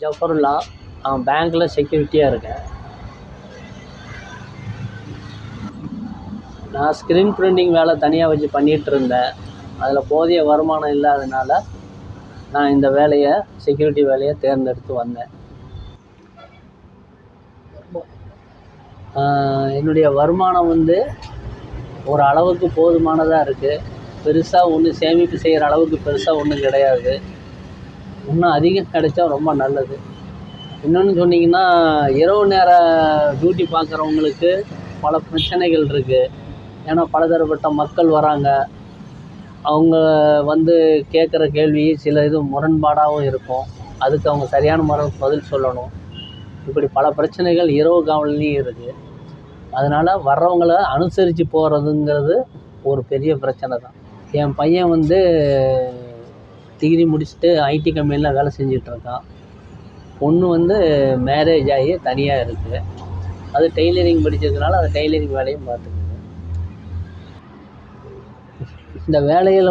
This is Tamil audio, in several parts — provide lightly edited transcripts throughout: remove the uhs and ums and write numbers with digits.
ஜஃபருல்லா. நான் பேங்க்கில் செக்யூரிட்டியாக இருக்கேன். நான் ஸ்க்ரீன் பிரிண்டிங் வேலை தனியாக வச்சு பண்ணிகிட்டு இருந்தேன். அதில் போதிய வருமானம் இல்லாதனால நான் இந்த வேலையை, செக்யூரிட்டி வேலையை தேர்ந்தெடுத்து வந்தேன். என்னுடைய வருமானம் ஒரு அளவுக்கு போதுமானதாக இருக்குது. பெருசாக ஒன்றும் சேமிப்பு செய்கிற அளவுக்கு பெருசாக ஒன்றும் கிடையாது. இன்னும் அதிகம் கிடைச்சா ரொம்ப நல்லது. இன்னொன்று சொன்னிங்கன்னா, இரவு நேர டியூட்டி பார்க்குறவங்களுக்கு பல பிரச்சனைகள் இருக்குது. ஏன்னா பலதரப்பட்ட மக்கள் வராங்க. அவங்க கேட்குற கேள்வி சில இது முரண்பாடாகவும் இருக்கும். அதுக்கு அவங்க சரியான பதில் சொல்லணும். இப்படி பல பிரச்சனைகள் இரவு காவல்லையும் இருக்குது. அதனால் வர்றவங்கள அனுசரித்து போகிறதுங்கிறது ஒரு பெரிய பிரச்சனை தான். என் பையன் டிகிரி முடிச்சுட்டு ஐடி கம்பெனியில் வேலை செஞ்சிட்ருக்கான். பொண்ணு மேரேஜ் ஆகி தனியாக இருக்குது. அது டெய்லரிங் படித்ததுனால அது டெய்லரிங் வேலையும் பார்த்துக்குது. இந்த வேலையில்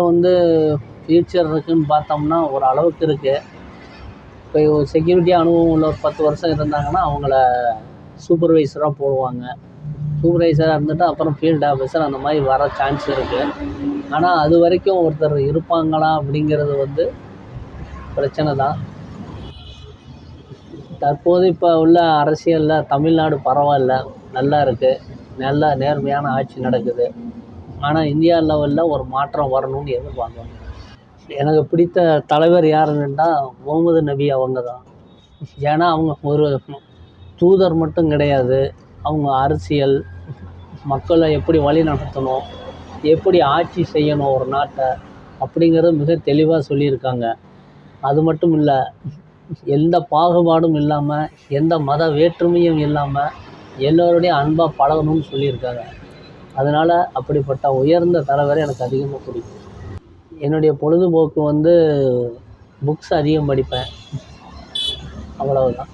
ஃப்யூச்சர் இருக்குதுன்னு பார்த்தோம்னா ஒரு அளவுக்கு இருக்குது. இப்போ ஒரு செக்யூரிட்டி அனுபவம் உள்ள ஒரு 10 வருஷம் இருந்தாங்கன்னா அவங்கள சூப்பர்வைசராக போடுவாங்க. சூப்பர்வைசராக இருந்துட்டு அப்புறம் ஃபீல்டு ஆஃபீஸர் அந்த மாதிரி வர சான்ஸ் இருக்குது. ஆனால் அது வரைக்கும் ஒருத்தர் இருப்பாங்களா அப்படிங்கிறது பிரச்சனை தான். தற்போது இப்போ உள்ள அரசியலில் தமிழ்நாடு பரவாயில்ல, நல்லா இருக்குது. நல்ல நேர்மையான ஆட்சி நடக்குது. ஆனால் இந்தியா லெவலில் ஒரு மாற்றம் வரணும்னு எதிர்பார்க்கணும். எனக்கு பிடித்த தலைவர் யாருன்னா முகமது நபி அவங்க தான். ஏன்னா அவங்க ஒரு தூதர் மட்டும் கிடையாது. அவங்க அரசியல், மக்களை எப்படி வழி நடத்தணும், எப்படி ஆட்சி செய்யணும் ஒரு நாட்டை அப்படிங்கிறத மிக தெளிவாக சொல்லியிருக்காங்க. அது மட்டும் இல்லை, எந்த பாகுபாடும் இல்லாமல், எந்த மத வேற்றுமையும் இல்லாமல் எல்லோருடையும் அன்பாக பழகணும்னு சொல்லியிருக்காங்க. அதனால் அப்படிப்பட்ட உயர்ந்த தலைவரை எனக்கு அதிகமாக பிடிக்கும். என்னுடைய பொழுதுபோக்கு புக்ஸ் அதிகம் படிப்பேன். அவ்வளவுதான்.